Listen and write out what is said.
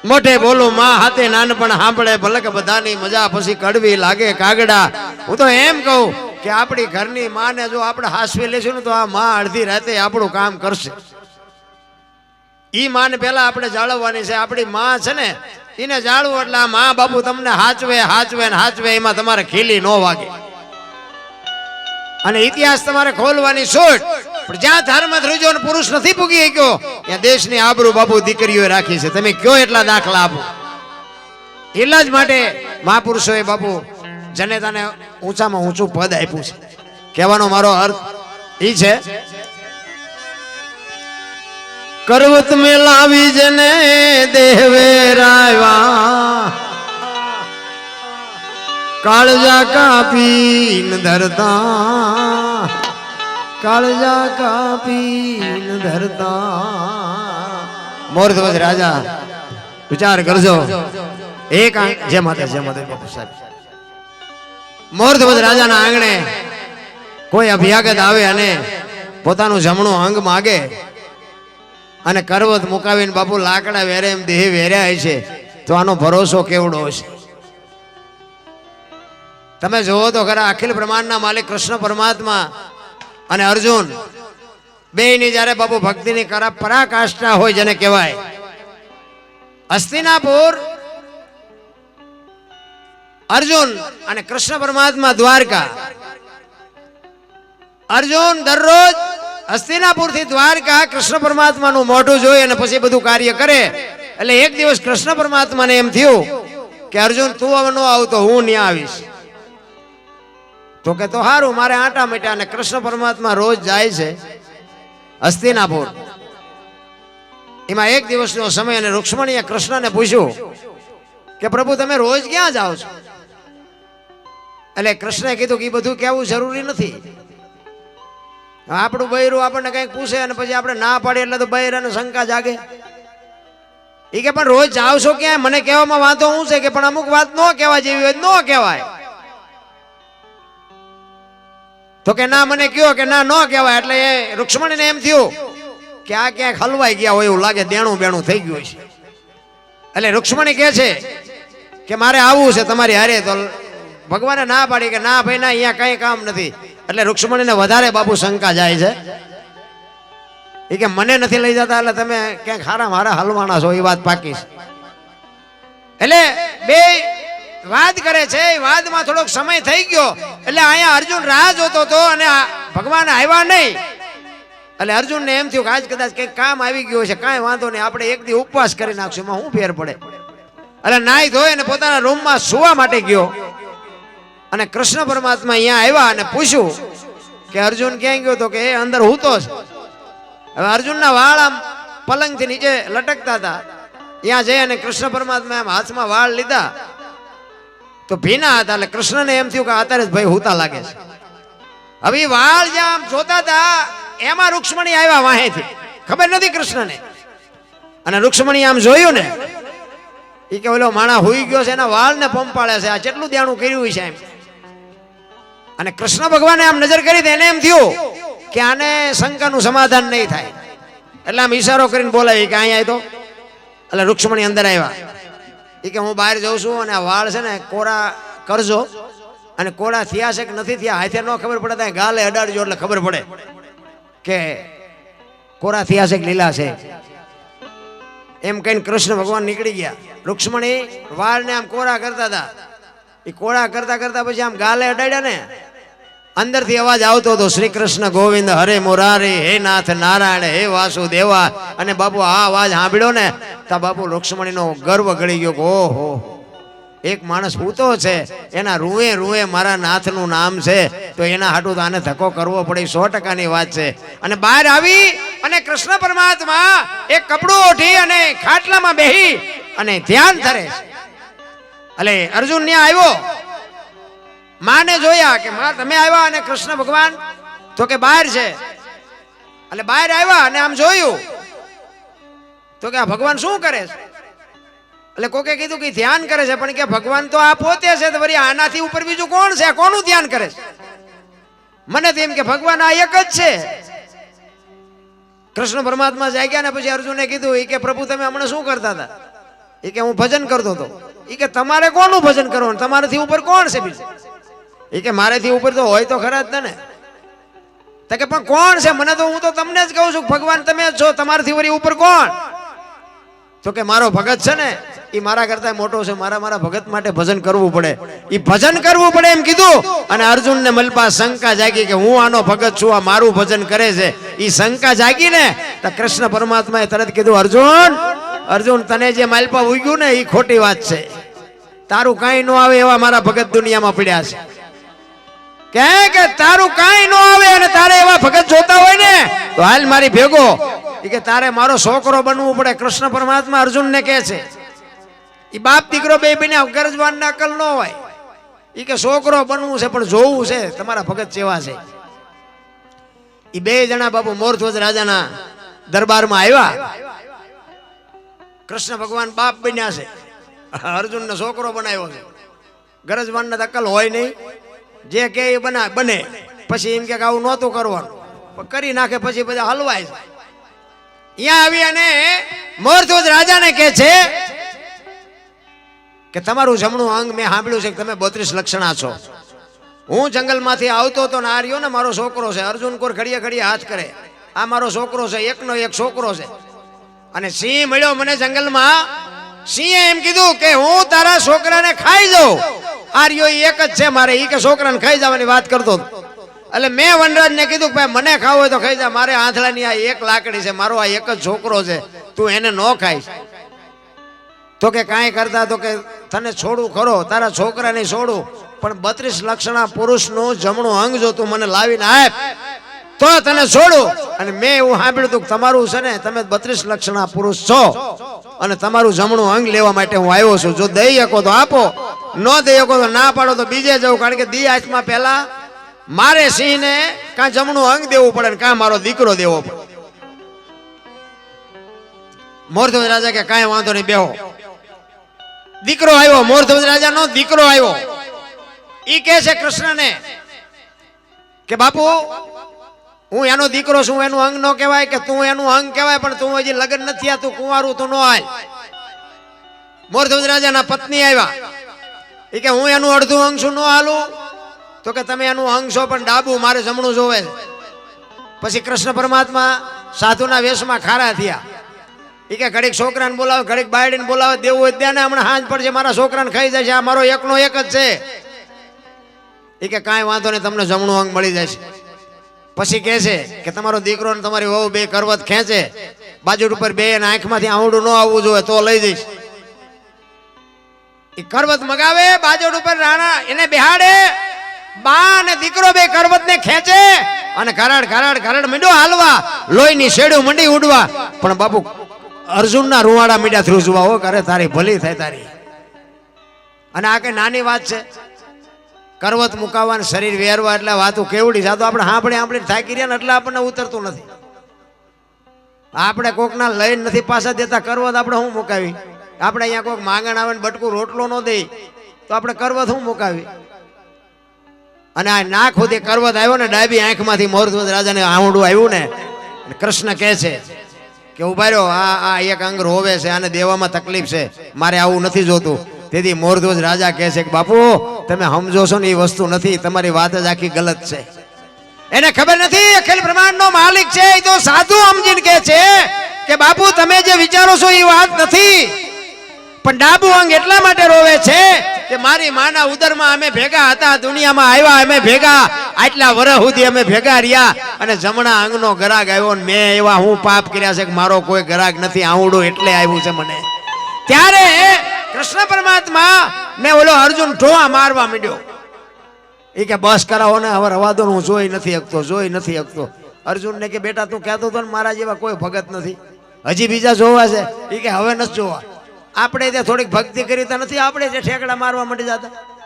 મોઢે બોલું માં હાથે નાનપણ સાંભળે ભલે કે બધાની મજા પછી કડવી લાગે કાગડા. હું તો એમ કહું કે આપણી ઘરની માને જો આપણે હાસવી લેશું ને તો આ માં અડધી રાતે આપણું કામ કરશે. ઈ માને પેલા આપણે જાળવવાની છે. આપણી માં છે ને એને જાળવું એટલે આ માં બાપુ તમને હાચવે હાચવે ને હાચવે, એમાં તમારે ખીલી ન વાગે. અને ઇતિહાસ તમારે ખોલવાની છૂટ. પણ જ્યાં ધર્મ ધ્રુજો પુરુષ નથી પૂગી ગયો ત્યાં દેશની આબરૂ બાપુ દીકરીઓ રાખી છે. તમે કયો એટલા દાખલા આપો. એટલા જ માટે મહાપુરુષોએ બાપુ જનેતાને ઊંચામાં ઊંચું પદ આપ્યું છે. કહેવાનો મારો અર્થ એ છે, કરવત મેં લાવી જને દેહવેરાવા, કાળજા કાપીન ધરતા, કાળજા કાપીન ધરતા. મોરધ્વજ રાજા વિચાર કરજો. એક જય માતા બાપુ સાહેબ. મોરધ્વજ રાજાના આંગણે કોઈ અભ્યાગત આવે અને પોતાનું જમણું અંગ માગે અને કરવત મુકાવીને બાપુ લાકડા વેરે એમ દેહ વેર્યા છે, તો આનો ભરોસો કેવડો હશે. તમે જોવો તો ખરા, અખિલ બ્રહ્માંડના માલિક કૃષ્ણ પરમાત્મા અને અર્જુન બેયની જ્યારે બાપુ ભક્તિની પરાકાષ્ઠા હોય, જેને કહેવાય હસ્તિનાપુર, અર્જુન અને કૃષ્ણ પરમાત્મા દ્વારકા. અર્જુન દરરોજ હસ્તિનાપુર થી દ્વારકા કૃષ્ણ પરમાત્માનું મોઢું જોઈ અને પછી બધું કાર્ય કરે. એટલે એક દિવસ કૃષ્ણ પરમાત્માને એમ થયું કે અર્જુન તું હવે ન આવતો, હું ત્યાં આવીશ. તો કે તો સારું, મારે આટા મીટા. અને કૃષ્ણ પરમાત્મા રોજ જાય છે હસ્તિનાપુર. એમાં એક દિવસનો સમય અને રૂક્ષ્મણીએ કૃષ્ણને પૂછ્યું કે પ્રભુ તમે રોજ ક્યાં જાઓ છો? એટલે કૃષ્ણે કીધું કે એ બધું કહેવું જરૂરી નથી. આપણું બૈરું આપણને કંઈક પૂછે અને પછી આપણે ના પાડીએ એટલે તો બૈરાને શંકા જાગે. એ કે પણ રોજ જાવ છો ક્યાં? મને કહેવામાં વાંધો શું છે, કે પણ અમુક વાત ન કહેવા જેવી હોય ન કહેવાય. તો કે ના મને કયો કે ના ન કહેવાય. એટલે એ રૂક્ષ્મણીને એમ થયું કે આ ક્યાંક હલવાઈ ગયા હોય એવું લાગે, દેણું બેણું થઈ ગયું છે. એટલે રૂક્ષ્મણી કહે છે કે મારે આવવું છે તમારી હારે. તો ભગવાને ના પાડી કે ના ભાઈ ના, અહીંયા કઈ કામ નથી. એટલે રૂક્ષ્મણીને વધારે બાપુ શંકા જાય છે. એ કે મને નથી લઈ જતા એટલે તમે ક્યાંક હારા મારા હલવાના છો, એ વાત પાકી છે. એટલે બે વાદ કરે છે. એ વાદમાં થોડોક સમય થઈ ગયો એટલે અહીંયા અર્જુન રાહ જોતો હતો અને ભગવાન આવ્યા નહીં. એટલે અર્જુનને એમ થયું કે આજ કદાચ કંઈક કામ આવી ગયું છે, કાંઈ વાંધો નહીં, આપણે એક દી ઉપવાસ કરી નાખશું, એમાં શું ફેર પડે. એટલે નાઈ ધોઈ અને પોતાના રૂમમાં સુવા માટે ગયો. અને કૃષ્ણ પરમાત્મા અહીંયા આવ્યા અને પૂછ્યું કે અર્જુન ક્યાં ગયો? તો કે એ અંદર હૂતો છે. હવે અર્જુનના વાળ આમ પલંગથી નીચે લટકતા હતા. ત્યાં જઈ અને કૃષ્ણ પરમાત્મા એમ હાથમાં વાળ લીધા તો ભીના હતા. એટલે કૃષ્ણને એમ થયું કે અત્યારે જ ભાઈ હૂતા લાગે છે. હવે વાળ જ્યાં આમ જોતા હતા એમાં રૂક્ષ્મણી આવ્યા વાહેથી. ખબર નથી કૃષ્ણને. અને રૂક્ષ્મણી આમ જોયું ને, એ કે ઓલો માણા હુઈ ગયો છે, એના વાળ ને પંપાળે છે, આ કેટલું દેણું કર્યું છે એમ. અને કૃષ્ણ ભગવાને આમ નજર કરી એને એમ થયું કે આને શંકાનું સમાધાન નહીં થાય. એટલે આમ ઈશારો કરીને બોલાવી કે અહીંયા તો. એટલે રૂક્ષ્મણી અંદર આવ્યા. એ કે હું બહાર જાઉં છું અને આ વાળ છે ને કોરા કરજો, અને કોરા થયા છે કે નથી થયા હાથે ન ખબર પડે ત્યાં ગાલે અડાડજો એટલે ખબર પડે કે કોરા થયા છે કે લીલા છે. એમ કહીને કૃષ્ણ ભગવાન નીકળી ગયા. રૂક્ષ્મણી વાળને આમ કોરા કરતા હતા. એ કોરા કરતા કરતા પછી આમ ગાલે અડાડ્યા ને, અંદરથી અવાજ આવતો હતો, શ્રી કૃષ્ણ ગોવિંદ હરે મુરારી, હે નાથ નારાયણ, હે વાસુદેવા. અને બાપુ આ અવાજ સાંભળ્યો ને તો બાપુ રૂક્ષ્મણીનો ગર્વ ગળી ગયો કે ઓહો, એક માણસ પૂતો છે, એના રૂએ રૂએ મારા નાથનું નામ છે, તો એના હાટું તો આને ધક્કો કરવો પડે. 100%ની વાત છે. અને બહાર આવી અને કૃષ્ણ પરમાત્મા એક કપડું ઓઢી અને ખાટલામાં બેહી અને ધ્યાન ધરે છે. એટલે અર્જુન ત્યાં આવ્યો, માને જોયા કે માં તમે આવ્યા. અને કૃષ્ણ ભગવાન તો કે બહાર છે. એટલે બહાર આવ્યા અને આમ જોયું તો કે આ ભગવાન શું કરે છે? એટલે કોકે કીધું કે ધ્યાન કરે છે. પણ કે ભગવાન તો આ પોતે છે, તો વળી આનાથી ઉપર બીજું કોણ છે? કોનું ધ્યાન કરે છે? મને તો એમ કે ભગવાન આ એક જ છે. કૃષ્ણ પરમાત્મા જાગ્યા ને પછી અર્જુને કીધું કે પ્રભુ તમે હમણાં શું કરતા હતા? એ કે હું ભજન કરતો હતો. એ કે તમારે કોનું ભજન કરવાનું, તમારાથી ઉપર કોણ છે બીજું? એ કે મારેથી ઉપર તો હોય તો ખરા જ ને. તો કે પણ કોણ છે? મને તો, હું તો તમને જ કહું છું, ભગવાન તમે જ છો, તમારાથી વળી ઉપર કોણ? તો કે મારો ભગત છે ને, એ મારા કરતા મોટો છે, મારા ભગત માટે ભજન કરવું પડે, એ ભજન કરવું પડે એમ કીધું. અને અર્જુન ને મલપા શંકા જાગી કે હું આનો ભગત છું, આ મારું ભજન કરે છે. એ શંકા જાગી ને તો કૃષ્ણ પરમાત્માએ તરત કીધું, અર્જુન તને જે માલપા ઉગ્યું ને એ ખોટી વાત છે. તારું કાંઈ ન આવે એવા મારા ભગત દુનિયામાં પડ્યા છે. કે તારું કાંઈ ન આવે અને તારે એવા ભગત જોતા હોય ને તો હાલ મારી ભેગો. કે તારે મારો છોકરો બનવું પડે. કૃષ્ણ પરમાત્મા અર્જુન ને કહે છે, એ બાપ દીકરો બે બન્યા, ગરજવાન ના અકલ ન હોય. એ કે છોકરો બનવું છે પણ જોવું છે તમારા ભગત કેવા છે. એ બે જણા બાપુ મોરધ્વજ રાજાના દરબારમાં આવ્યા. કૃષ્ણ ભગવાન બાપ બન્યા છે, અર્જુન ને છોકરો બનાવ્યો છે. ગરજવાન ને અકલ હોય નહીં, જે કે એ બને. પછી એમ કે આવું નહોતું કરવાનું, કરી નાખે, પછી બધા હલવાય છે. અહીંયા આવી અને મોરધ્વજ રાજાને કહે છે કે તમારું જમણું અંગ મેં સાંભળ્યું છે કે તમે 32 લક્ષણા છો. હું જંગલમાંથી આવતો તો આ રહ્યો ને મારો છોકરો છે. અર્જુન કોર ઘડીએ ઘડીએ હાથ કરે, આ મારો છોકરો છે, એકનો એક છોકરો છે. અને સિંહ મળ્યો મને જંગલમાં. સિંહે એમ કીધું કે હું તારા છોકરાને ખાઈ જાઉં. આ રહ્યો એક જ છે મારે, ઈ કે છોકરાને ખાઈ જવાની વાત કરતો. એટલે મેં વનરાજને કીધું કે ભાઈ મને ખાવું હોય તો ખાઈ જા, મારે આંથળાની આ એક લાકડી છે, મારો આ એક જ છોકરો છે, તું એને ન ખાઈશ. તો કે કાંઈ કરતા, તો કે તને છોડું ખરો, તારા છોકરાને છોડું, પણ 32 લક્ષણા પુરુષનું જમણું અંગ જો તું મને લાવીને આપ તો તને છોડું. અને મેં એવું સાંભળ્યું હતું કે તમારું છે ને, તમે 32 લક્ષણા પુરુષ છો અને તમારું જમણું અંગ લેવા માટે હું આવ્યો છું. જો દઈ શકો તો આપો, ન દઈ શકો તો ના પાડો તો બીજે જવું. કારણ કે દી આઠમાં પહેલા મારે સિંહને કાં જમણું અંગ દેવું પડે ને કાં મારો દીકરો દેવો પડે. મોરધ્વજ રાજા કે કાંઈ વાંધો નહીં, બેહો. દીકરો આવ્યો, મોરધ્વજ રાજાનો દીકરો આવ્યો. ઈ કહે છે કૃષ્ણને કે બાપુ હું એનો દીકરો છું, એનું અંગ ન કહેવાય, કે તું એનું અંગ કહેવાય, પણ તું હજી લગ્ન નથી થયા, તું કુંવારું, તું ન આય. મોરધ્વજ રાજાના પત્ની આવ્યા. એ કે હું એનું અડધું અંગ છું, ન હાલું. તો કે તમે એનું અંગ છો પણ ડાબુ, મારે જમણું જોવે. પછી કૃષ્ણ પરમાત્મા સાધુના વેશમાં ખારા થયા. એ કે ઘડીક છોકરાને બોલાવે, ઘડીક બાયડીને બોલાવે, દેવું હોય ત્યાં ને હમણાં હાંજ પડશે, મારા છોકરાને ખાઈ જાય છે, આ મારો એકનો એક જ છે. એ કે કાંઈ વાંધો નહીં, તમને જમણું અંગ મળી જશે. પછી કહે છે કે તમારો દીકરો ને તમારી વહુ બે કરવત ખેંચે, બાજુ ઉપર બે આંખમાંથી આંવડું ન આવવું જોઈએ તો લઈ જઈશ. એ કરવત મગાવે, બાજુ ઉપર રાણા એને બેહાડે, બા અને દીકરો બે કરવત ને ખેંચે અને ઘરાડ ઘરાડ ઘરાડ મીંડો હાલવા, લોહીની શેડું મંડી ઉડવા. પણ બાપુ અર્જુનના રૂવાડા મીડા ધ્રુજવા. હો કરે તારી ભલી થાય તારી. અને આ કઈ નાની વાત છે? કરવત મુકાવવાનું, શરીર વેરવા, એટલે વાતું કેવડી જાતો આપણે સાંભળે થાકી રહ્યા ને એટલે આપણને ઉતરતું નથી. આપણે કોકના લઈને નથી પાછા દેતા કરવત, આપણે શું મુકાવી? આપણે અહીંયા કોઈક માંગણ આવે ને બટકું રોટલો ન દે તો આપણે કરવત શું મુકાવી? અને આ નાક સુધી કરવત આવ્યો ને, ડાબી આંખમાંથી મોરધ્વજ રાજાને આંવડું આવ્યું ને, કૃષ્ણ કહે છે કે ઉભા રહ્યો, આ એક અંગ રોવે છે, આને દેવામાં તકલીફ છે, મારે આવું નથી જોતું. તેથી મોરધ્વજ રાજા કહે છે કે બાપુ તમે સમજો છો ને એ વસ્તુ નથી, તમારી વાત જ આખી ગલત છે. એને ખબર નથી અખિલ બ્રહ્માંડનો માલિક છે. એ તો સાધુ સમજીને કહે છે કે બાપુ તમે જે વિચારો છો એ વાત નથી, પણ ડાબુ અંગ એટલા માટે રોવે છે કે મારી માના ઉદરમાં અમે ભેગા હતા, દુનિયામાં આવ્યા અમે ભેગા, આટલા વર્ષ સુધી અમે ભેગા રહ્યા, અને જમણા અંગનો ગરાગ આવ્યો ને મેં એવા હું પાપ કર્યા છે કે મારો કોઈ ગરાગ નથી, આંવડું એટલે આવ્યું છે મને. ત્યારે કૃષ્ણ પરમાત્મા ને ઓલો અર્જુન ઢોવા મારવા માંડ્યો. એ કે બસ કરાવો ને, હવે રવા દો, હું જોઈ નથી શકતો. અર્જુન ને કે બેટા તું કહેતો હતો ને મારા જેવા કોઈ ભગત નથી, હજી બીજા જોવા છે. એ કે હવે નથી જોવા. આપણે ત્યાં થોડીક ભક્તિ કરી તો નથી, આપણે જે ઠેકડા મારવા માંડી જતા.